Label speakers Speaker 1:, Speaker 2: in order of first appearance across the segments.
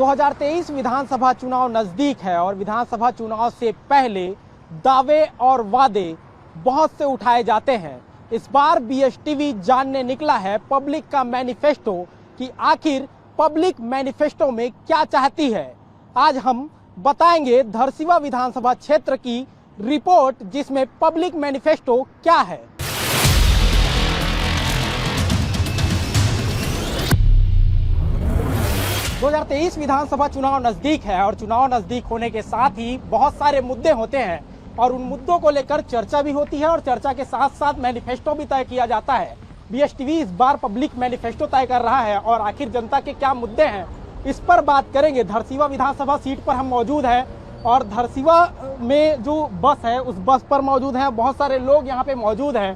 Speaker 1: 2023 विधानसभा चुनाव नजदीक है और विधानसभा चुनाव से पहले दावे और वादे बहुत से उठाए जाते हैं। इस बार बीएसटीवी जानने निकला है पब्लिक का मैनिफेस्टो कि आखिर पब्लिक मैनिफेस्टो में क्या चाहती है। आज हम बताएंगे धरसीवा विधानसभा क्षेत्र की रिपोर्ट जिसमें पब्लिक मैनिफेस्टो क्या है। दो 2023 विधानसभा चुनाव नजदीक है और चुनाव नजदीक होने के साथ ही बहुत सारे मुद्दे होते हैं और उन मुद्दों को लेकर चर्चा भी होती है और चर्चा के साथ साथ मैनिफेस्टो भी तय किया जाता है। बीएसटीवी इस बार पब्लिक मैनिफेस्टो तय कर रहा है और आखिर जनता के क्या मुद्दे हैं इस पर बात करेंगे। धरसीवा विधानसभा सीट पर हम मौजूद हैं और धरसीवा में जो बस है उस बस पर मौजूद हैं। बहुत सारे लोग यहाँ पे मौजूद हैं।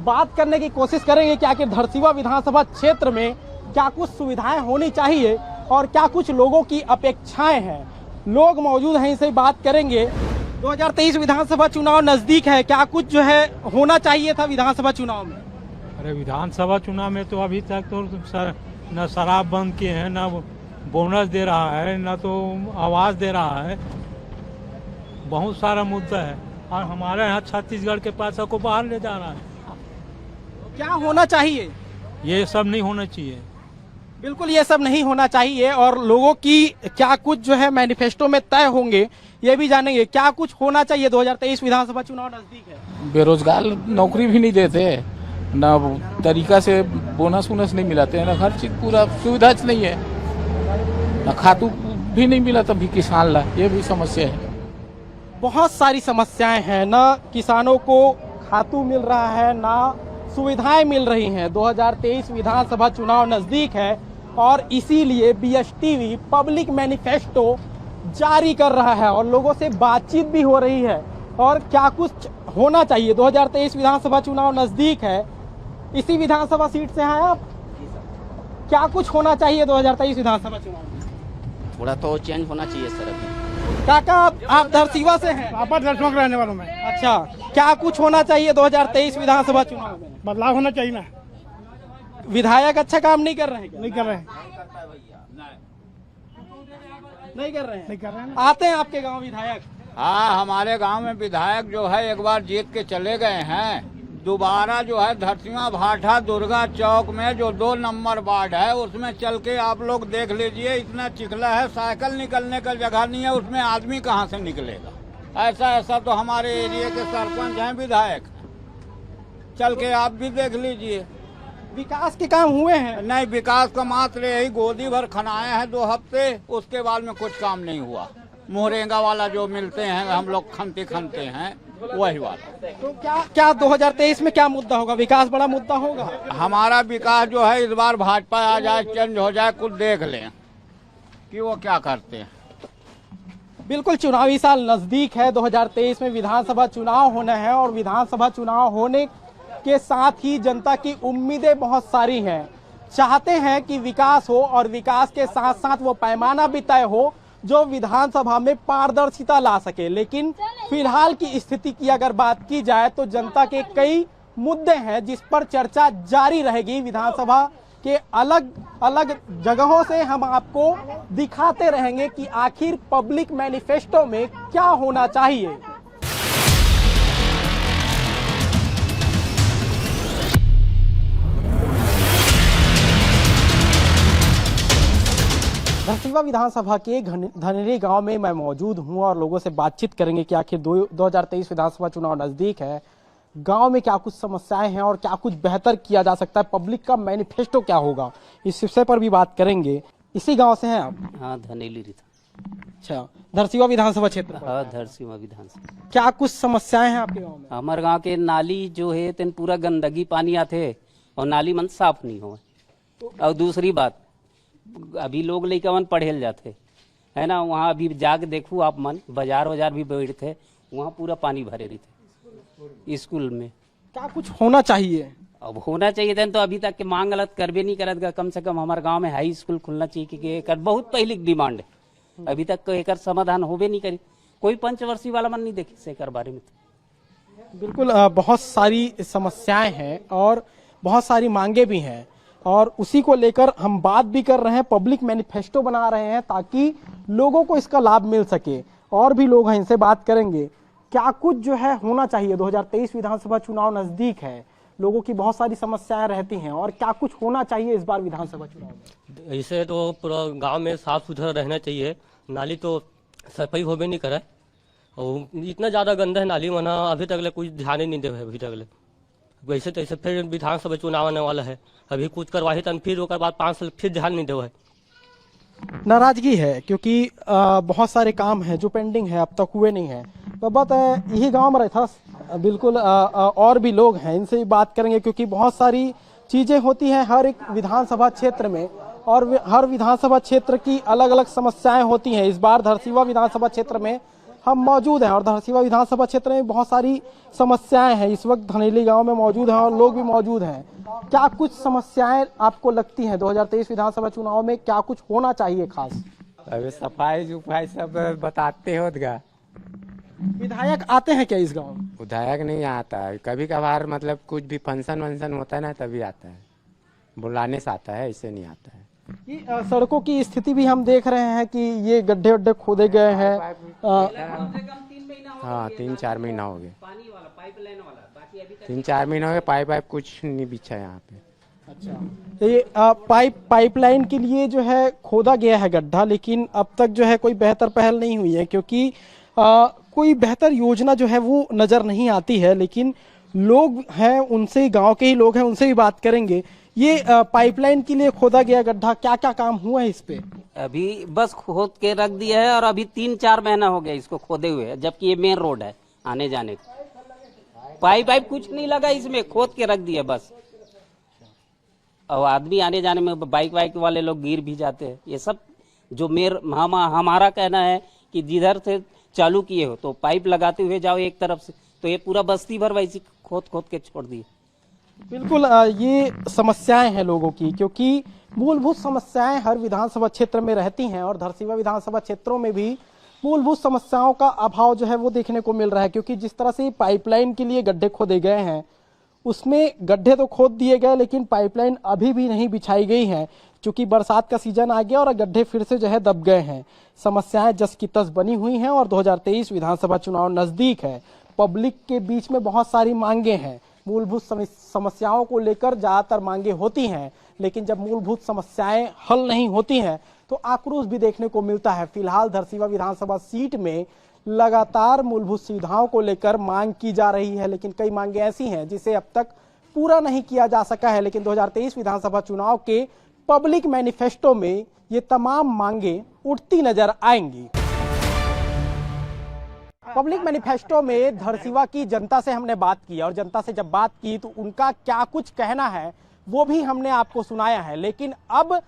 Speaker 1: बात करने की कोशिश करेंगे कि आखिर धरसीवा विधानसभा क्षेत्र में क्या कुछ सुविधाएं होनी चाहिए और क्या कुछ लोगों की अपेक्षाएं हैं। लोग मौजूद हैं, इनसे बात करेंगे। 2023 विधानसभा चुनाव नजदीक है, क्या कुछ जो है होना चाहिए था विधानसभा चुनाव में?
Speaker 2: अरे विधानसभा चुनाव में तो अभी तक तो न शराब बंद किए हैं, न बोनस दे रहा है, न तो आवास दे रहा है। बहुत सारा मुद्दा है और हमारे यहाँ छत्तीसगढ़ के पैसा को बाहर ले जा रहा है।
Speaker 1: क्या होना चाहिए?
Speaker 2: ये सब नहीं होना चाहिए।
Speaker 1: बिल्कुल ये सब नहीं होना चाहिए और लोगों की क्या कुछ जो है मैनिफेस्टो में तय होंगे ये भी जानेंगे। क्या कुछ होना चाहिए? 2023 विधानसभा चुनाव नजदीक है।
Speaker 3: बेरोजगार नौकरी भी नहीं देते, न तरीका से बोनस वोनस नहीं मिलाते, न हर चीज पूरा सुविधा नहीं है, न खातू भी नहीं मिला तभी किसान ला, ये भी समस्या है।
Speaker 1: बहुत सारी समस्याएं हैं, न किसानों को खातू मिल रहा है न सुविधाएं मिल रही हैं। 2023 विधानसभा चुनाव नजदीक है और इसीलिए बीएसटीवी पब्लिक मैनिफेस्टो जारी कर रहा है और लोगों से बातचीत भी हो रही है और क्या कुछ होना चाहिए। 2023 विधानसभा चुनाव नजदीक है, इसी विधानसभा सीट से हैं आप। क्या कुछ होना चाहिए 2023 विधानसभा चुनाव में?
Speaker 4: थोड़ा तो चेंज होना चाहिए सर। अभी
Speaker 1: काका आप धरसीवा से हैं?
Speaker 5: आप धरसीवा के रहने वालों में।
Speaker 1: अच्छा, क्या कुछ होना चाहिए 2023 विधानसभा चुनाव में?
Speaker 5: बदलाव होना चाहिए ना।
Speaker 1: विधायक अच्छा काम नहीं कर रहे हैं?
Speaker 5: नहीं कर रहे हैं।
Speaker 1: नहीं कर रहे हैं?
Speaker 5: नहीं कर रहे हैं।
Speaker 1: आते हैं आपके गांव विधायक?
Speaker 6: हाँ, हमारे गांव में विधायक जो है एक बार जीत के चले गए हैं। दोबारा जो है धरसीवा भाठा दुर्गा चौक में जो 2 नंबर वार्ड है उसमें चल के आप लोग देख लीजिए, इतना चिखला है, साइकिल निकलने का जगह नहीं है, उसमें आदमी कहाँ से निकलेगा। ऐसा तो हमारे एरिया के सरपंच हैं, विधायक, चल के आप भी देख लीजिए।
Speaker 1: विकास के काम हुए हैं?
Speaker 6: नहीं, विकास का मात्र यही गोदी भर खनाया है 2 हफ्ते, उसके बाद में कुछ काम नहीं हुआ। मोहरेंगा वाला जो मिलते हैं हम लोग खनते हैं वही वाला।
Speaker 1: तो क्या 2023 में क्या मुद्दा होगा? विकास बड़ा मुद्दा होगा?
Speaker 6: हमारा विकास जो है इस बार भाजपा आ जाए, चेंज हो जाए, कुछ देख लें कि वो क्या करते हैं।
Speaker 1: बिल्कुल चुनावी साल नजदीक है, 2023 में विधानसभा चुनाव होना है और विधानसभा चुनाव होने के साथ ही जनता की उम्मीदें बहुत सारी हैं। चाहते हैं कि विकास हो और विकास के साथ साथ वो पैमाना भी तय हो जो विधानसभा में पारदर्शिता ला सके। लेकिन फिलहाल की स्थिति की अगर बात की जाए तो जनता के कई मुद्दे हैं जिस पर चर्चा जारी रहेगी। विधानसभा के अलग अलग जगहों से हम आपको दिखाते रहेंगे कि आखिर पब्लिक मैनिफेस्टो में क्या होना चाहिए। धरसीवा विधानसभा के धनेरी गांव में मैं मौजूद हूं और लोगों से बातचीत करेंगे कि आखिर 2023 विधानसभा चुनाव नजदीक है, गांव में क्या कुछ समस्याएं हैं और क्या कुछ बेहतर किया जा सकता है, पब्लिक का मैनिफेस्टो क्या होगा, इस विषय पर भी बात करेंगे। इसी गांव से हैं आप?
Speaker 4: हाँ, धनेली रीता।
Speaker 1: अच्छा, धरसीवा विधानसभा क्षेत्र।
Speaker 4: हाँ, धरसीवा विधानसभा।
Speaker 1: क्या कुछ समस्याएं हैं आपके गाँव में?
Speaker 4: हमारे गाँव के नाली जो है तेन पूरा गंदगी पानी आते और नाली मन साफ नहीं हो। और दूसरी बात, अभी लोग लड़का मन पढ़े जाते है ना, वहाँ अभी जाके देखू आप मन, बाजार भी बैठते, वहाँ पूरा पानी भरे रहते स्कूल में।
Speaker 1: क्या कुछ होना चाहिए?
Speaker 4: अब होना चाहिए था तो अभी तक के मांग गलत करबे नहीं करत। कम से कम हमारे गांव में हाई स्कूल खुलना चाहिए कि एक बहुत पहले डिमांड है, अभी तक एक समाधान होबे नहीं करी। कोई पंचवर्षीय वाला मन नहीं देखे से कर बारे में।
Speaker 1: बिल्कुल बहुत सारी समस्याएं हैं और बहुत सारी मांगे भी हैं। और उसी को लेकर हम बात भी कर रहे हैं, पब्लिक मैनिफेस्टो बना रहे हैं ताकि लोगों को इसका लाभ मिल सके। और भी लोग हैं, इनसे बात करेंगे क्या कुछ जो है होना चाहिए। 2023 विधानसभा चुनाव नजदीक है, लोगों की बहुत सारी समस्याएं रहती हैं और क्या कुछ होना चाहिए इस बार विधानसभा चुनाव में।
Speaker 7: ऐसे तो पूरा गांव में साफ सुथरा रहना चाहिए, नाली तो सफाई होबे नहीं करे और इतना ज़्यादा गंदा है नाली वना, अभी तक कुछ ध्यान ही नहीं दे अभी तक। वैसे तैसे फिर विधानसभा चुनाव आने वाला है, अभी कुछ करवाही तन फिर ओकर बाद 5 साल फिर ध्यान नहीं दे है।
Speaker 1: नाराजगी है क्योंकि बहुत सारे काम हैं जो पेंडिंग है, अब तक हुए नहीं है। तो बात यही गांव में रहता बिल्कुल और भी लोग हैं, इनसे भी बात करेंगे क्योंकि बहुत सारी चीजें होती हैं हर एक विधानसभा क्षेत्र में और हर विधानसभा क्षेत्र की अलग अलग समस्याएं होती हैं। इस बार धरसीवा विधानसभा क्षेत्र में हम मौजूद हैं और धरसीवा विधानसभा क्षेत्र में बहुत सारी समस्याएं हैं। इस वक्त धनेली गांव में मौजूद हैं और लोग भी मौजूद हैं। क्या कुछ समस्याएं आपको लगती हैं 2023 विधानसभा चुनाव में क्या कुछ होना चाहिए खास?
Speaker 8: अभी सफाई उफाई सब बताते हो गा।
Speaker 1: विधायक आते हैं क्या इस गांव में?
Speaker 8: विधायक नहीं आता है, कभी कभार मतलब कुछ भी फंक्शन वंक्शन होता है ना तभी आता है, बुलाने से आता है, ऐसे नहीं आता है।
Speaker 1: ये सड़कों की स्थिति भी हम देख रहे हैं कि ये गड्ढे वड्ढे खोदे गए हैं।
Speaker 8: हाँ 3-4 महीना हो गए, 3-4 महीना हो गए, पाइप कुछ नहीं बिछा यहाँ पे।
Speaker 1: अच्छा, तो ये पाइपलाइन के लिए जो है खोदा गया है गड्ढा, लेकिन अब तक जो है कोई बेहतर पहल नहीं हुई है क्योंकि कोई बेहतर योजना जो है वो नजर नहीं आती है। लेकिन लोग हैं, उनसे गांव के ही लोग हैं, उनसे भी बात करेंगे। ये पाइपलाइन के लिए खोदा गया गड्ढा, क्या क्या काम हुआ है इस पे?
Speaker 4: अभी बस खोद के रख दिया है और अभी 3-4 महीना हो गया इसको खोदे हुए, जबकि ये मेन रोड है आने जाने का। पाइप कुछ नहीं लगा इसमें, खोद के रख दिया बस। और आदमी आने जाने में बाइक वाइक वाले लोग गिर भी जाते हैं। ये सब जो हमारा कहना है कि जिधर से चालू किए हो तो पाइप लगाते हुए जाओ एक तरफ से, तो ये पूरा बस्ती भर वैसी खोद के छोड़ दिए।
Speaker 1: बिल्कुल, ये समस्याएं हैं लोगों की क्योंकि मूलभूत समस्याएं हर विधानसभा क्षेत्र में रहती हैं और धरसीवा विधानसभा क्षेत्रों में भी मूलभूत समस्याओं का अभाव जो है वो देखने को मिल रहा है। क्योंकि जिस तरह से पाइपलाइन के लिए गड्ढे खोदे गए हैं, उसमें गड्ढे तो खोद दिए गए लेकिन पाइपलाइन अभी भी नहीं बिछाई गई है। चूंकि बरसात का सीजन आ गया और गड्ढे फिर से जो है दब गए हैं। समस्याएं जस की तस बनी हुई हैं और 2023 विधानसभा चुनाव नजदीक है। पब्लिक के बीच में बहुत सारी मांगे हैं, मूलभूत समस्याओं को लेकर ज्यादातर मांगे होती हैं, लेकिन जब मूलभूत समस्याएं हल नहीं होती हैं तो आक्रोश भी देखने को मिलता है। फिलहाल धरसीवा विधानसभा सीट में लगातार मूलभूत सुविधाओं को लेकर मांग की जा रही है, लेकिन कई मांगे ऐसी हैं जिसे अब तक पूरा नहीं किया जा सका है। लेकिन 2023 विधानसभा चुनाव के पब्लिक मैनिफेस्टो में ये तमाम मांगे उठती नजर आएंगी। पब्लिक मैनिफेस्टो में धरसीवा की जनता से हमने बात की और जनता से जब बात की तो उनका क्या कुछ कहना है वो भी हमने आपको सुनाया है। लेकिन अब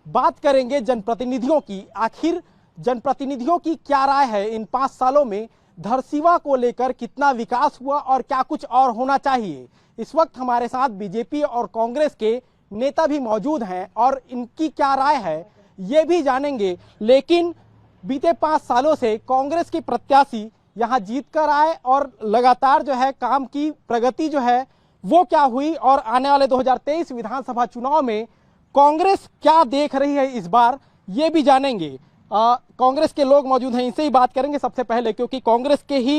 Speaker 1: बात करेंगे जनप्रतिनिधियों की। आखिर जनप्रतिनिधियों की क्या राय है, इन 5 सालों में धरसीवा को लेकर कितना विकास हुआ और क्या कुछ और होना चाहिए। इस वक्त हमारे साथ बीजेपी और कांग्रेस के नेता भी मौजूद हैं और इनकी क्या राय है ये भी जानेंगे। लेकिन बीते 5 सालों से कांग्रेस के प्रत्याशी यहां जीत कर आए और लगातार जो है काम की प्रगति जो है वो क्या हुई और आने वाले 2023 विधानसभा चुनाव में कांग्रेस क्या देख रही है इस बार, ये भी जानेंगे। कांग्रेस के लोग मौजूद हैं, इनसे ही बात करेंगे सबसे पहले, क्योंकि कांग्रेस के ही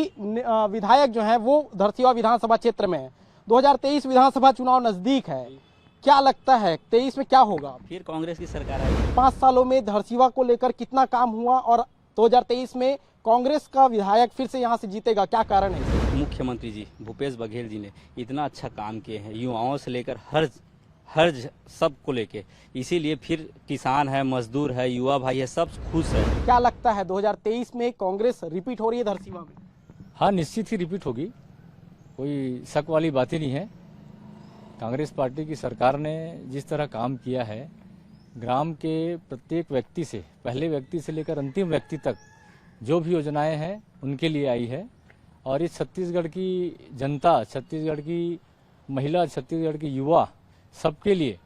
Speaker 1: विधायक जो हैं वो धरसीवा विधानसभा क्षेत्र में है। 2023 विधानसभा चुनाव नजदीक है, क्या लगता है 23 में क्या होगा?
Speaker 9: फिर कांग्रेस की सरकार आएगी।
Speaker 1: 5 सालों में धरसीवा को लेकर कितना काम हुआ और 2023 में कांग्रेस का विधायक फिर से यहां से जीतेगा, क्या कारण है?
Speaker 9: मुख्यमंत्री जी भूपेश बघेल जी ने इतना अच्छा काम किए हैं, युवाओं से लेकर हर सब को लेके, इसीलिए फिर किसान है, मजदूर है, युवा भाई है, सब खुश है।
Speaker 1: क्या लगता है 2023 में कांग्रेस रिपीट हो रही है धरसीवा में?
Speaker 10: हाँ, निश्चित ही रिपीट होगी, कोई शक वाली बात ही नहीं है। कांग्रेस पार्टी की सरकार ने जिस तरह काम किया है, ग्राम के प्रत्येक व्यक्ति से, पहले व्यक्ति से लेकर अंतिम व्यक्ति तक जो भी योजनाएं हैं उनके लिए आई है। और इस छत्तीसगढ़ की जनता, छत्तीसगढ़ की महिला, छत्तीसगढ़ के युवा, सबके लिए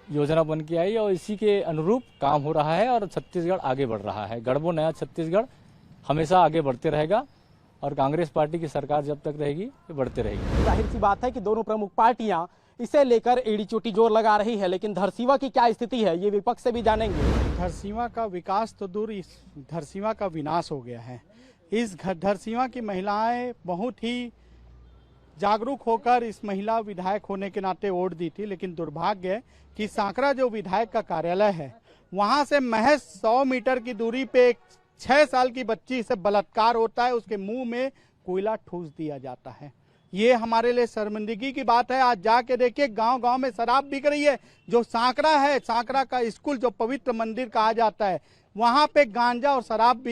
Speaker 10: योजना बन के आई और इसी के अनुरूप काम हो रहा है और छत्तीसगढ़ आगे बढ़ रहा है। गढ़बो नया छत्तीसगढ़ हमेशा आगे बढ़ते रहेगा और कांग्रेस पार्टी की सरकार जब तक रहेगी ये बढ़ते रहेगी।
Speaker 1: जाहिर सी बात है कि दोनों प्रमुख पार्टियां इसे लेकर एड़ी चोटी जोर लगा रही है। लेकिन धरसींवा की क्या स्थिति है, ये विपक्ष से भी जानेंगे।
Speaker 5: धरसींवा का विकास तो दूर, इस धरसींवा का विनाश हो गया है। इस धरसींवा की महिलाएं बहुत ही जागरूक होकर इस महिला विधायक होने के नाते वोट दी थी, लेकिन दुर्भाग्य है कि सांकरा जो विधायक का कार्यालय है वहां से महज 100 मीटर की दूरी पे एक 6 साल की बच्ची से बलात्कार होता है, उसके मुंह में कोयला ठूस दिया जाता है। ये हमारे लिए शर्मिंदगी की बात है। आज जाके देखिए गांव गांव में शराब बिक रही है। जो सांकरा है, सांकरा का स्कूल जो पवित्र मंदिर कहा जाता है, वहां पे गांजा और शराब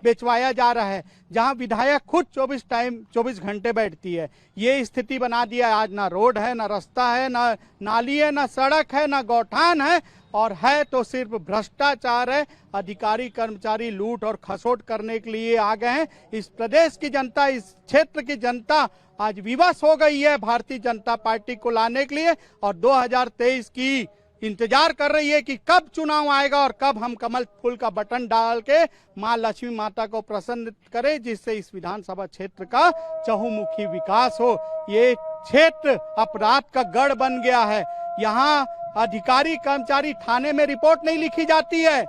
Speaker 5: बेचवाया जा रहा है, जहां विधायक खुद 24 घंटे बैठती है। ये स्थिति बना दिया। आज ना रोड है, ना रास्ता है, ना नाली है, ना सड़क है, ना गौठान है, और है तो सिर्फ भ्रष्टाचार है। अधिकारी कर्मचारी लूट और खसोट करने के लिए आ गए हैं। इस प्रदेश की जनता, इस क्षेत्र की जनता आज विवश हो गई है भारतीय जनता पार्टी को लाने के लिए, और 2023 की इंतजार कर रही है कि कब चुनाव आएगा और कब हम कमल फूल का बटन डाल के मां लक्ष्मी माता को प्रसन्न करें, जिससे इस विधानसभा क्षेत्र का चहुमुखी विकास हो। ये क्षेत्र अपराध का गढ़ बन गया है। यहाँ अधिकारी कर्मचारी थाने में रिपोर्ट नहीं लिखी जाती है,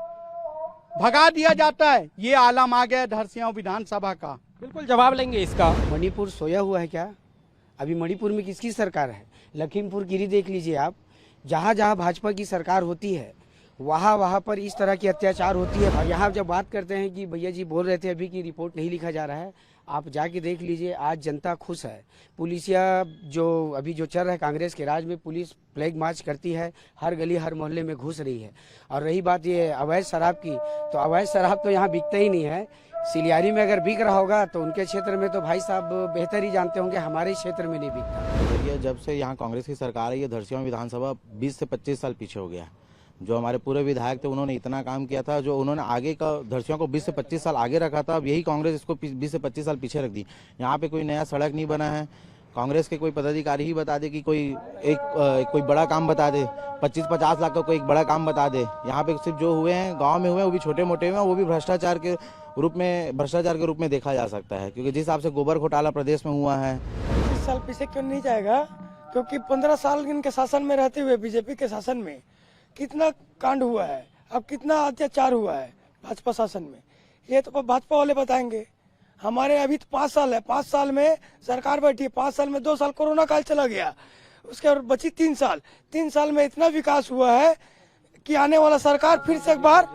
Speaker 5: भगा दिया जाता है। ये आलम आ गया धरसींवा विधानसभा का।
Speaker 1: बिल्कुल जवाब लेंगे इसका।
Speaker 11: मणिपुर सोया हुआ है क्या? अभी मणिपुर में किसकी सरकार है? लखीमपुर गिरी देख लीजिए आप, जहाँ जहाँ भाजपा की सरकार होती है वहाँ पर इस तरह की अत्याचार होती है। और यहाँ जब बात करते हैं कि भैया जी बोल रहे थे अभी की रिपोर्ट नहीं लिखा जा रहा है, आप जाके देख लीजिए, आज जनता खुश है। पुलिसिया जो अभी जो चल रहा है कांग्रेस के राज में, पुलिस फ्लैग मार्च करती है, हर गली हर मोहल्ले में घुस रही है। और रही बात ये अवैध शराब की, तो अवैध शराब तो यहाँ बिकता ही नहीं है। सिलियारी में अगर बिक रहा होगा तो उनके क्षेत्र में तो भाई साहब बेहतर ही जानते होंगे, हमारे क्षेत्र में नहीं बिकता।
Speaker 12: देखिए, जब से यहाँ कांग्रेस की सरकार है, ये धरसींवा विधानसभा 20 से 25 साल पीछे हो गया। जो हमारे पूरे विधायक थे उन्होंने इतना काम किया था, जो उन्होंने आगे का धरसींवा को 20 से 25 साल आगे रखा था, अब यही कांग्रेस इसको 20 से 25 साल पीछे रख दी। यहाँ पे कोई नया सड़क नहीं बना है। कांग्रेस के कोई पदाधिकारी ही बता दे कि कोई बड़ा काम बता दे, 25-50 लाख का कोई एक बड़ा काम बता दे। यहाँ पे सिर्फ जो हुए हैं गांव में हुए हैं, वो भी छोटे मोटे हुए हैं, वो भी भ्रष्टाचार के रूप में देखा जा सकता है। क्योंकि जिस हिसाब से गोबर घोटाला प्रदेश में हुआ है।
Speaker 13: 25 साल पीछे क्यों नहीं जाएगा? क्योंकि 15 साल इनके शासन में रहते हुए बीजेपी के शासन में कितना कांड हुआ है, अब कितना अत्याचार हुआ है भाजपा शासन में, ये तो भाजपा वाले बताएंगे। हमारे अभी तो 5 साल है, 5 साल में सरकार बैठी है, 5 साल में 2 साल कोरोना काल चला गया, उसके बाद बची 3 साल। 3 साल में इतना विकास हुआ है कि आने वाला सरकार फिर से एक बार,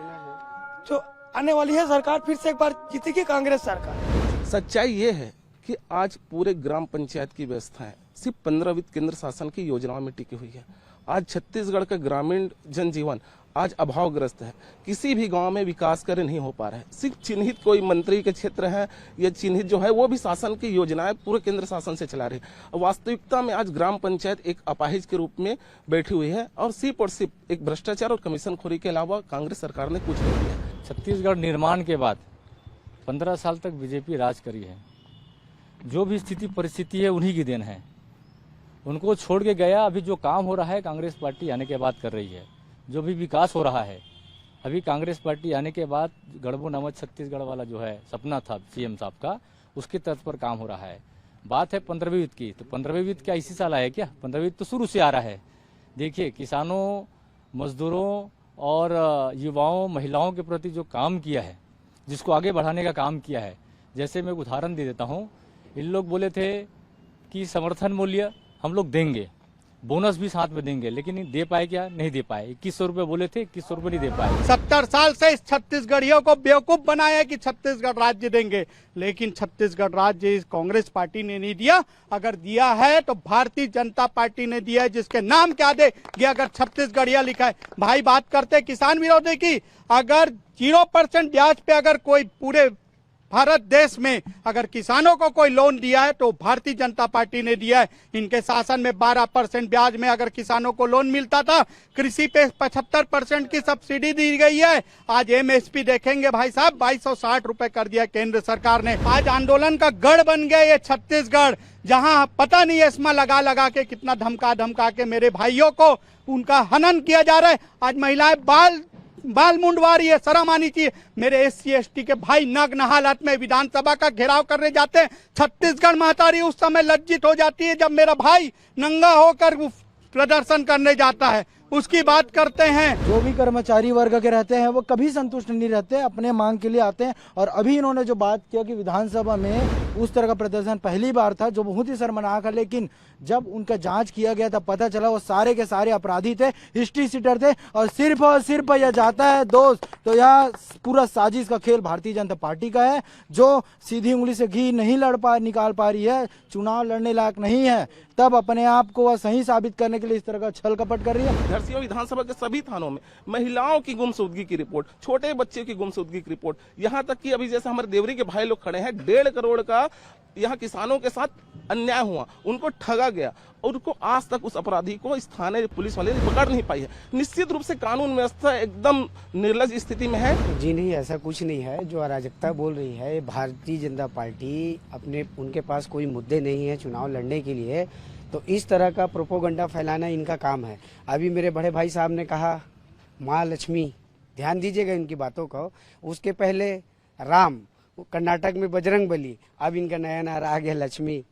Speaker 13: जो आने वाली है सरकार फिर से एक बार जीतेगी कांग्रेस सरकार।
Speaker 14: सच्चाई ये है कि आज पूरे ग्राम पंचायत की व्यवस्था है सिर्फ 15 वित्त केंद्र शासन की योजनाओं में टिकी हुई है। आज छत्तीसगढ़ का ग्रामीण जनजीवन आज अभावग्रस्त है। किसी भी गांव में विकास कार्य नहीं हो पा रहा है। सिर्फ चिन्हित कोई मंत्री के क्षेत्र है या चिन्हित जो है वो भी शासन की योजनाएं पूरे केंद्र शासन से चला रही है। वास्तविकता में आज ग्राम पंचायत एक अपाहिज के रूप में बैठी हुई है और सिर्फ एक भ्रष्टाचार और कमीशनखोरी के अलावा कांग्रेस सरकार ने कुछ नहीं किया।
Speaker 10: छत्तीसगढ़ निर्माण के बाद 15 साल तक बीजेपी राज करी है। जो भी स्थिति परिस्थिति है उन्हीं की देन है। उनको छोड़ के गया। अभी जो काम हो रहा है कांग्रेस पार्टी आने के बाद कर रही है। जो भी विकास हो रहा है अभी कांग्रेस पार्टी आने के बाद, गढ़बो नमक छत्तीसगढ़ वाला जो है सपना था सीएम साहब का, उसके तर्ज पर काम हो रहा है। बात है 15वीं वित्त की, तो 15वीं वित्त क्या इसी साल आया क्या? 15वीं वित्त तो शुरू से आ रहा है। देखिए, किसानों, मजदूरों और युवाओं, महिलाओं के प्रति जो काम किया है, जिसको आगे बढ़ाने का काम किया है। जैसे मैं उदाहरण दे देता हूँ, इन लोग बोले थे कि समर्थन मूल्य हम लोग देंगे, बोनस भी साथ में देंगे, लेकिन दे पाए क्या? नहीं दे पाए। 2100 रुपए बोले थे, 2100 रुपए नहीं दे पाए।
Speaker 5: 70 साल से इस छत्तीसगढ़ियों को बेवकूफ बनाया कि छत्तीसगढ़ राज्य देंगे, लेकिन छत्तीसगढ़ राज्य इस कांग्रेस पार्टी ने नहीं दिया। अगर दिया है तो भारतीय जनता पार्टी ने दिया है, जिसके नाम क्या दे ये अगर छत्तीसगढ़िया लिखा है। भाई बात करते किसान विरोधी की, अगर 0% ब्याज पे अगर कोई पूरे भारत देश में अगर किसानों को कोई लोन दिया है तो भारतीय जनता पार्टी ने दिया है। इनके शासन में 12% ब्याज में अगर किसानों को लोन मिलता था। कृषि पे 75% की सब्सिडी दी गई है। आज एमएसपी देखेंगे भाई साहब 2260 रुपए कर दिया केंद्र सरकार ने। आज आंदोलन का गढ़ बन गया ये छत्तीसगढ़, जहां पता नहीं एस्मा लगा लगा के कितना धमका के मेरे भाइयों को उनका हनन किया जा रहा है। आज महिलाएं बाल मुंडवा रही है, शर्म आनी चाहिए। मेरे SC ST के भाई नग्न हालत में विधानसभा का घेराव करने जाते हैं। छत्तीसगढ़ महतारी उस समय लज्जित हो जाती है जब मेरा भाई नंगा होकर प्रदर्शन करने जाता है उसकी बात करते हैं।
Speaker 15: जो भी कर्मचारी वर्ग के रहते हैं वो कभी संतुष्ट नहीं रहते, अपने मांग के लिए आते हैं। और अभी इन्होंने जो बात किया कि विधानसभा में उस तरह का प्रदर्शन पहली बार था, जो बहुत ही शर्मनाक है। लेकिन जब उनका जांच किया गया तब पता चला वो सारे के सारे अपराधी थे, हिस्ट्री सीटर थे। और सिर्फ यह जाता है दोस्त, तो यह पूरा साजिश का खेल भारतीय जनता पार्टी का है, जो सीधी उंगली से घी नहीं निकाल पा रही है, चुनाव लड़ने लायक नहीं है, तब अपने आप को वह सही साबित करने के लिए इस तरह का छल कपट कर रही है।
Speaker 14: धरसींवा विधानसभा के सभी थानों में महिलाओं की गुमशुदगी की रिपोर्ट, छोटे बच्चे की गुमशुदगी की रिपोर्ट, यहाँ तक कि अभी जैसे हमारे देवरी के भाई लोग खड़े हैं, 1.5 करोड़ का यहाँ किसानों के साथ अन्याय हुआ, उनको ठगा गया और उनको आज तक उस अपराधी को स्थानीय पुलिस वाले पकड़ नहीं पाई है। निश्चित रूप से कानून व्यवस्था एकदम निर्लज स्थिति में है।
Speaker 11: जी नहीं, ऐसा कुछ नहीं है जो अराजकता बोल रही है भारतीय जनता पार्टी। उनके पास कोई मुद्दे नहीं है चुनाव लड़ने के लिए, तो इस तरह का प्रोपोगंडा फैलाना इनका काम है। अभी मेरे बड़े भाई साहब ने कहा माँ लक्ष्मी, ध्यान दीजिएगा इनकी बातों को। उसके पहले राम, कर्नाटक में बजरंग बली, अब इनका नया नारा आ गया लक्ष्मी।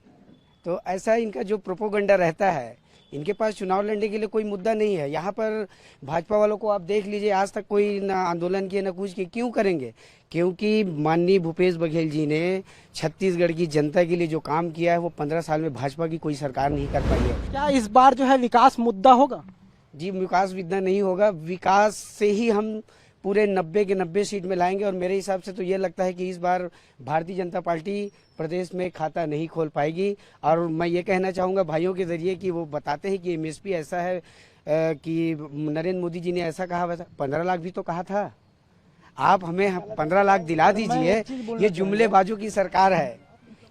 Speaker 11: तो ऐसा इनका जो प्रोपोगंडा रहता है, इनके पास चुनाव लड़ने के लिए कोई मुद्दा नहीं है। यहाँ पर भाजपा वालों को आप देख लीजिए, आज तक कोई ना आंदोलन किए ना कुछ किए। क्यों करेंगे? क्योंकि माननीय भूपेश बघेल जी ने छत्तीसगढ़ की जनता के लिए जो काम किया है वो 15 साल में भाजपा की कोई सरकार नहीं कर पाई है।
Speaker 1: क्या इस बार जो है विकास मुद्दा होगा?
Speaker 11: जी, विकास मुद्दा नहीं होगा। विकास से ही हम पूरे 90 के 90 सीट में लाएंगे। और मेरे हिसाब से तो ये लगता है कि इस बार भारतीय जनता पार्टी प्रदेश में खाता नहीं खोल पाएगी। और मैं ये कहना चाहूँगा भाइयों के जरिए कि वो बताते हैं कि एमएसपी ऐसा है कि नरेंद्र मोदी जी ने ऐसा कहा, वैसा 15 लाख भी तो कहा था। आप हमें 15 लाख दिला दीजिए। ये जुमलेबाजों की सरकार है,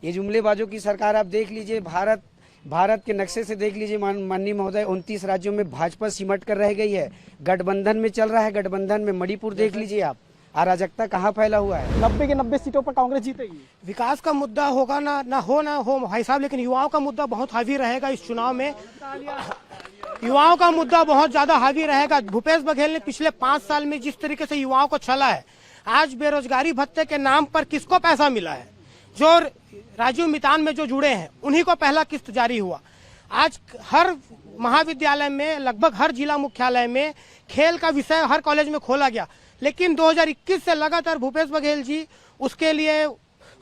Speaker 11: ये जुमलेबाजों की सरकार। आप देख लीजिए भारत के नक्शे से देख लीजिए माननीय महोदय, 29 राज्यों में भाजपा सिमट कर रह गई है, गठबंधन में चल रहा है। गठबंधन में मणिपुर देख लीजिए आप, अराजकता कहाँ फैला हुआ है।
Speaker 1: 90 के 90 सीटों पर कांग्रेस जीतेगी।
Speaker 16: विकास का मुद्दा होगा ना हो भाई साहब, लेकिन युवाओं का मुद्दा बहुत हावी रहेगा इस चुनाव में। युवाओं का मुद्दा बहुत ज्यादा हावी रहेगा। भूपेश बघेल ने पिछले 5 साल में जिस तरीके से युवाओं को छला है, आज बेरोजगारी भत्ते के नाम पर किसको पैसा मिला है? जो राजीव मितान में जो जुड़े हैं उन्हीं को पहला किस्त जारी हुआ। आज हर महाविद्यालय में, लगभग हर जिला मुख्यालय में खेल का विषय हर कॉलेज में खोला गया। लेकिन 2021 से लगातार भूपेश बघेल जी उसके लिए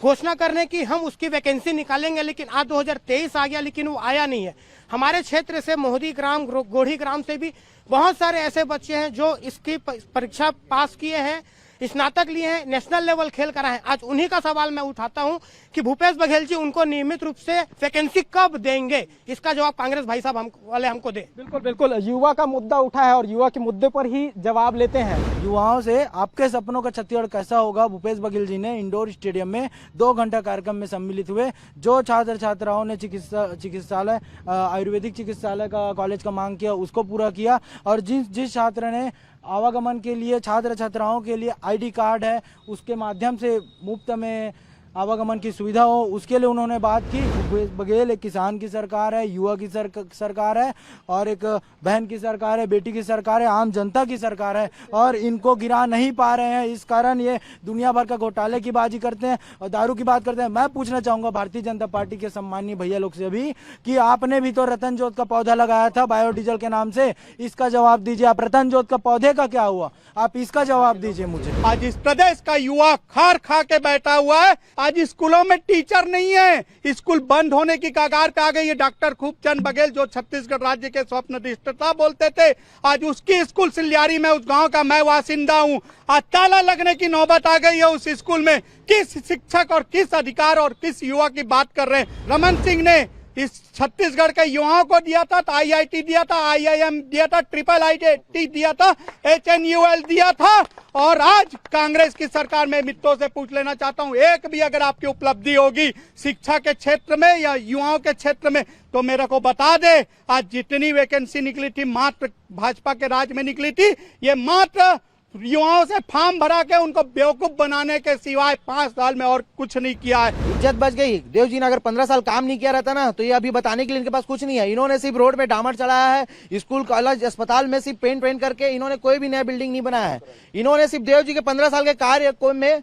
Speaker 16: घोषणा करने की हम उसकी वैकेंसी निकालेंगे, लेकिन आज 2023 आ गया लेकिन वो आया नहीं है। हमारे क्षेत्र से मोहदी ग्राम, गोढ़ी ग्राम से भी बहुत सारे ऐसे बच्चे हैं जो इसकी परीक्षा पास किए हैं, स्नातक लिए हैं, नेशनल लेवल खेल करा है। आज उन्हीं का सवाल मैं उठाता हूं कि भूपेश बघेल जी उनको नियमित रूप से वैकेंसी कब देंगे, इसका जवाब कांग्रेस भाई साहब हमको दे।
Speaker 1: बिल्कुल बिल्कुल, युवा का मुद्दा उठा है और युवा के मुद्दे पर ही जवाब लेते हैं।
Speaker 15: युवाओं से आपके सपनों का छत्तीसगढ़ कैसा होगा, भूपेश बघेल जी ने इंडोर स्टेडियम में 2 घंटा कार्यक्रम में सम्मिलित हुए। जो छात्र छात्राओं ने चिकित्सालय, आयुर्वेदिक चिकित्सालय का कॉलेज का मांग किया उसको पूरा किया। और जिस छात्र ने आवागमन के लिए, छात्र छात्राओं के लिए आईडी कार्ड है, उसके माध्यम से मुफ्त में आवागमन की सुविधा हो, उसके लिए उन्होंने बात की। भूपेश बघेल एक किसान की सरकार है, युवा की सरकार है, और एक बहन की सरकार है, बेटी की सरकार है, आम जनता की सरकार है, और इनको गिरा नहीं पा रहे हैं। इस कारण ये दुनिया भर का घोटाले की बाजी करते हैं और दारू की बात करते हैं। मैं पूछना चाहूंगा भारतीय जनता पार्टी के सम्मानीय भैया लोग से भी कि आपने भी तो रतन जोत का पौधा लगाया था बायोडीजल के नाम से, इसका जवाब दीजिए। आप रतन जोत का पौधे का क्या हुआ, आप इसका जवाब दीजिए मुझे।
Speaker 5: आज इस प्रदेश का युवा खार खा के बैठा हुआ है। आज स्कूलों में टीचर नहीं है, स्कूल बंद होने की कगार पे आ गई है। डॉक्टर खूबचंद बघेल जो छत्तीसगढ़ राज्य के स्वप्नदृष्टा बोलते थे, आज उसकी स्कूल सिल्लियारी में, उस गांव का मैं वासिंदा हूं, आज ताला लगने की नौबत आ गई है उस स्कूल में। किस शिक्षक और किस अधिकार और किस युवा की बात कर रहे हैं? रमन सिंह ने इस छत्तीसगढ़ के युवाओं को दिया था, IIT दिया था, IIM दिया था, IIT दिया था, HNUL दिया था। और आज कांग्रेस की सरकार में मित्रों से पूछ लेना चाहता हूं, एक भी अगर आपकी उपलब्धि होगी शिक्षा के क्षेत्र में या युवाओं के क्षेत्र में तो मेरे को बता दे। आज जितनी वैकेंसी निकली थी मात्र भाजपा के राज में निकली थी, ये मात्र युवाओं से फॉर्म भरा के उनको बेवकूफ बनाने के सिवाय 5 साल में और कुछ नहीं किया है।
Speaker 12: इज्जत बच गई। देव जी ने अगर 15 साल काम नहीं किया रहता ना तो ये अभी बताने के लिए इनके पास कुछ नहीं है। इन्होंने सिर्फ रोड पे डामर चढ़ाया है, स्कूल कॉलेज अस्पताल में सिर्फ पेंट करके इन्होंने कोई भी नया बिल्डिंग नहीं बनाया है। इन्होंने सिर्फ देव जी के 15 साल के कार्य में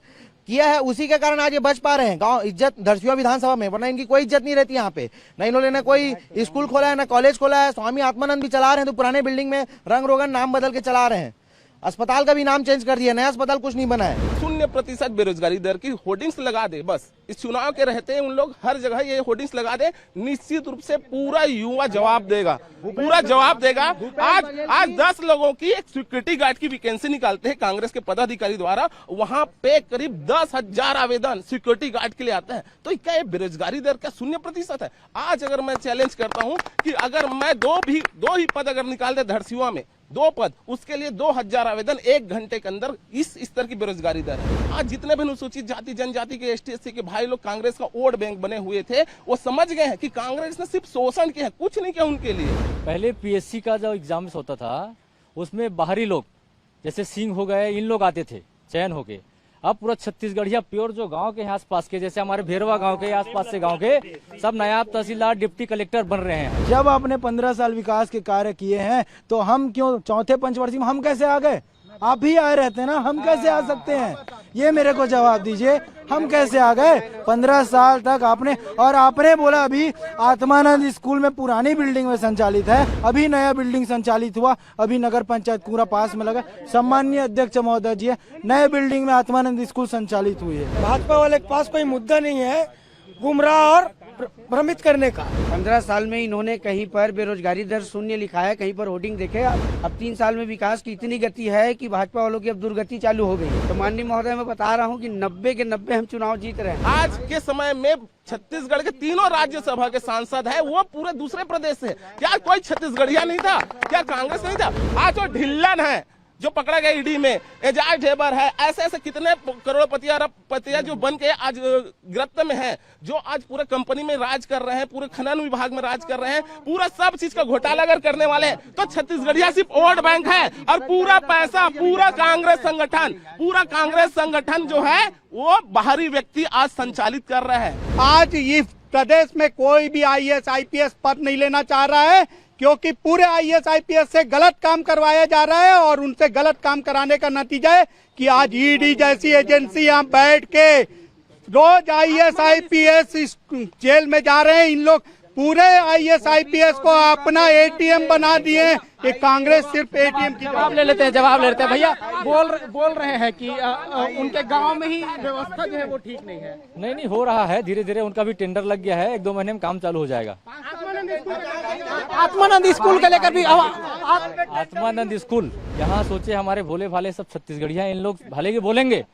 Speaker 12: किया है, उसी के कारण आज ये बच पा रहे हैं। गांव इज्जत धरसीवा विधानसभा में, वरना इनकी कोई इज्जत नहीं रहती यहाँ पे। न इन्होंने ना कोई स्कूल खोला है, ना कॉलेज खोला है। स्वामी आत्मानंद भी चला रहे हैं तो पुराने बिल्डिंग में रंग रोगन नाम बदल के चला रहे हैं। अस्पताल का भी नाम चेंज कर दिया, नया अस्पताल कुछ नहीं बना है।
Speaker 14: 0% बेरोजगारी दर की होर्डिंग्स लगा दे, बस इस चुनाव के रहते उन लोग हर जगह ये होर्डिंग्स लगा दे, निश्चित रूप से पूरा युवा जवाब देगा, पूरा जवाब देगा। आज 10 लोगों की एक सिक्योरिटी गार्ड की वैकेंसी निकालते हैं कांग्रेस के पदाधिकारी द्वारा, वहां पे करीब 10,000 आवेदन सिक्योरिटी गार्ड के लिए आता है। तो क्या ये बेरोजगारी दर का 0% है? आज अगर मैं चैलेंज करता हूं कि अगर मैं दो ही पद अगर निकाल दे धरसीवा में, 2 पद, उसके लिए 2000 आवेदन 1 घंटे के अंदर, इस स्तर की बेरोजगारी दर है। आज जितने भी अनुसूचित जाति जनजाति के ST/SC के भाई लोग कांग्रेस का वोट बैंक बने हुए थे, वो समझ गए हैं कि कांग्रेस ने सिर्फ शोषण किया है, कुछ नहीं किया उनके लिए।
Speaker 10: पहले PSC का जो एग्जाम्स होता था उसमें बाहरी लोग जैसे सिंह हो गए, इन लोग आते थे चयन होके। अब पूरा छत्तीसगढ़िया प्योर जो गांव के आसपास के, जैसे हमारे भेरवा गांव के आसपास से गांव के सब नायब तहसीलदार डिप्टी कलेक्टर बन रहे हैं।
Speaker 15: जब आपने 15 साल विकास के कार्य किए हैं तो हम क्यों चौथे पंचवर्षीय में हम कैसे आ गए? आप भी आए रहते हैं ना, हम कैसे आ सकते हैं? ये मेरे को जवाब दीजिए, हम कैसे आ गए? 15 साल तक आपने, और आपने बोला अभी आत्मानंद स्कूल में पुरानी बिल्डिंग में संचालित है, अभी नया बिल्डिंग संचालित हुआ, अभी नगर पंचायत पूरा पास में लगा। सम्माननीय अध्यक्ष महोदय जी, नए बिल्डिंग में आत्मानंद स्कूल संचालित हुई है।
Speaker 13: भाजपा वाले के पास कोई मुद्दा नहीं है गुमराह और भ्रमित करने का।
Speaker 11: 15 साल में इन्होंने कहीं पर बेरोजगारी दर 0 लिखा है, कहीं पर होर्डिंग देखे। अब 3 साल में विकास की इतनी गति है कि भाजपा वालों की अब दुर्गति चालू हो गई। तो माननीय महोदय मैं बता रहा हूं कि 90 के 90 हम चुनाव जीत रहे हैं।
Speaker 14: आज के समय में छत्तीसगढ़ के तीनों राज्यसभा के सांसद है वो पूरे दूसरे प्रदेश से। क्या कोई छत्तीसगढ़िया नहीं था? क्या कांग्रेस नहीं था? आज वो ढिल्लन है जो पकड़ा गया ईडी में, एजाज ढेबर है, ऐसे कितने करोड़पति अरबपति जो बन के आज गिरफ्त में हैं, जो आज पूरे कंपनी में राज कर रहे हैं, पूरे खनन विभाग में राज कर रहे हैं, पूरा सब चीज का घोटाला अगर करने वाले हैं। तो छत्तीसगढ़िया सिर्फ वोट बैंक है और पूरा पैसा पूरा कांग्रेस संगठन जो है वो बाहरी व्यक्ति आज संचालित कर रहे हैं।
Speaker 5: आज इस प्रदेश में कोई भी IAS IPS पद नहीं लेना चाह रहा है, क्योंकि पूरे IAS IPS से गलत काम करवाया जा रहा है और उनसे गलत काम कराने का नतीजा है कि आज ED जैसी एजेंसी यहाँ बैठ के रोज IAS IPS जेल में जा रहे हैं। इन लोग पूरे IAS IPS को अपना ATM बना दिए कि कांग्रेस सिर्फ ATM की
Speaker 1: जवाब ले लेते हैं भैया बोल रहे हैं कि उनके गांव में ही व्यवस्था जो है वो ठीक नहीं है।
Speaker 10: नहीं हो रहा है, धीरे धीरे उनका भी टेंडर लग गया है, 1-2 महीने में काम चालू हो जाएगा।
Speaker 1: आत्मानंद स्कूल को लेकर भी
Speaker 10: आत्मानंद स्कूल यहाँ सोचे हमारे भोले भाले सब छत्तीसगढ़िया, इन लोग भले के बोलेंगे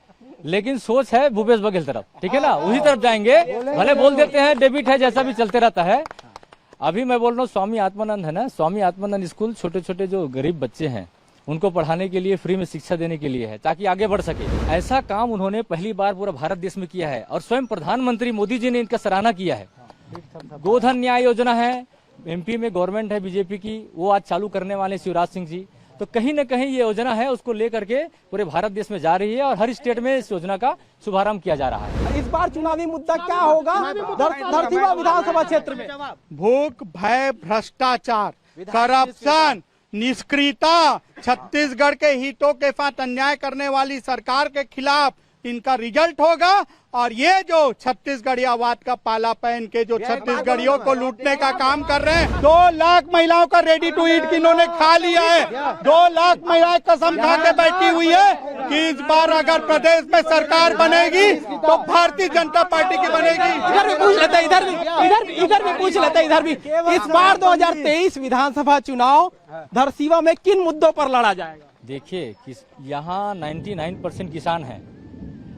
Speaker 10: लेकिन सोच है भूपेश बघेल तरफ, ठीक है ना, उसी तरफ जाएंगे। भले बोल देते हैं डेबिट है, जैसा भी चलते रहता है। अभी मैं बोल रहा हूँ स्वामी आत्मानंद है ना, स्वामी आत्मानंद स्कूल छोटे छोटे जो गरीब बच्चे हैं उनको पढ़ाने के लिए, फ्री में शिक्षा देने के लिए है, ताकि आगे बढ़ सके। ऐसा काम उन्होंने पहली बार पूरा भारत देश में किया है और स्वयं प्रधानमंत्री मोदी जी ने इनका सराहना किया है। गोधन न्याय योजना है, MP में गवर्नमेंट है बीजेपी की, वो आज चालू करने वाले शिवराज सिंह जी। तो कहीं न कहीं ये योजना है उसको लेकर के पूरे भारत देश में जा रही है और हर स्टेट में इस योजना का शुभारंभ किया जा रहा है।
Speaker 1: इस बार चुनावी मुद्दा क्या होगा धरसीवा विधानसभा क्षेत्र में?
Speaker 5: भूख, भय, भ्रष्टाचार, करप्शन, निष्क्रियता, छत्तीसगढ़ के हितों के साथ अन्याय करने वाली सरकार के खिलाफ इनका रिजल्ट होगा। और ये जो छत्तीसगढ़ियावाद का पाला पहन के जो छत्तीसगढ़ियों को लूटने का काम कर रहे हैं, 2 लाख महिलाओं का रेडी टू ईट इन्होंने खा लिया है। 2 लाख महिलाएं कसम खा के बैठी हुई है कि इस बार अगर प्रदेश में सरकार बनेगी तो भारतीय जनता पार्टी की बनेगी।
Speaker 1: इधर भी पूछ लेते, इधर भी इस बार 2023 विधानसभा चुनाव धरसीवा में किन मुद्दों पर लड़ा जाएगा?
Speaker 10: देखिए, यहाँ 99% किसान हैं।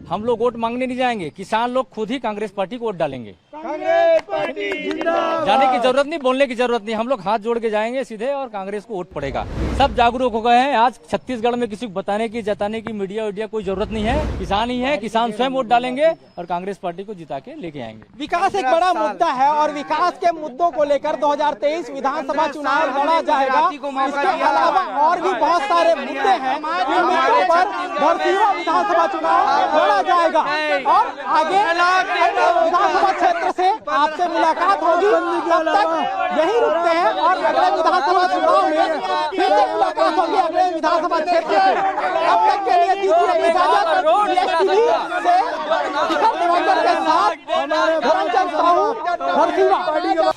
Speaker 10: हम लोग वोट मांगने नहीं जाएंगे, किसान लोग खुद ही कांग्रेस पार्टी को वोट डालेंगे।
Speaker 5: कांग्रेस पार्टी जिंदाबाद।
Speaker 10: जाने की जरूरत नहीं, बोलने की जरूरत नहीं, हम लोग हाथ जोड़ के जाएंगे सीधे और कांग्रेस को वोट पड़ेगा। सब जागरूक हो गए हैं। आज छत्तीसगढ़ में किसी को बताने की, जताने की मीडिया कोई जरूरत नहीं है। किसान ही है, किसान स्वयं वोट डालेंगे और कांग्रेस पार्टी को जिता के लेके आएंगे।
Speaker 1: विकास एक बड़ा मुद्दा है और विकास के मुद्दों को लेकर 2023 विधानसभा चुनाव लड़ा जाएगा। इसके अलावा और भी बहुत सारे मुद्दे हैं जिन मुद्दों पर धरसीवा विधानसभा चुनाव किया जाएगा और आगे विधानसभा क्षेत्र से आपसे मुलाकात होगी। तब तक यही रुकते हैं और अगले विधानसभा चुनाव में फिर से मुलाकात होगी अगले विधानसभा क्षेत्र से। तब तक के लिए दीजिए इजाजत। से शिखर निरंजन के साथ धर्मचंद साहू, धरसीवां।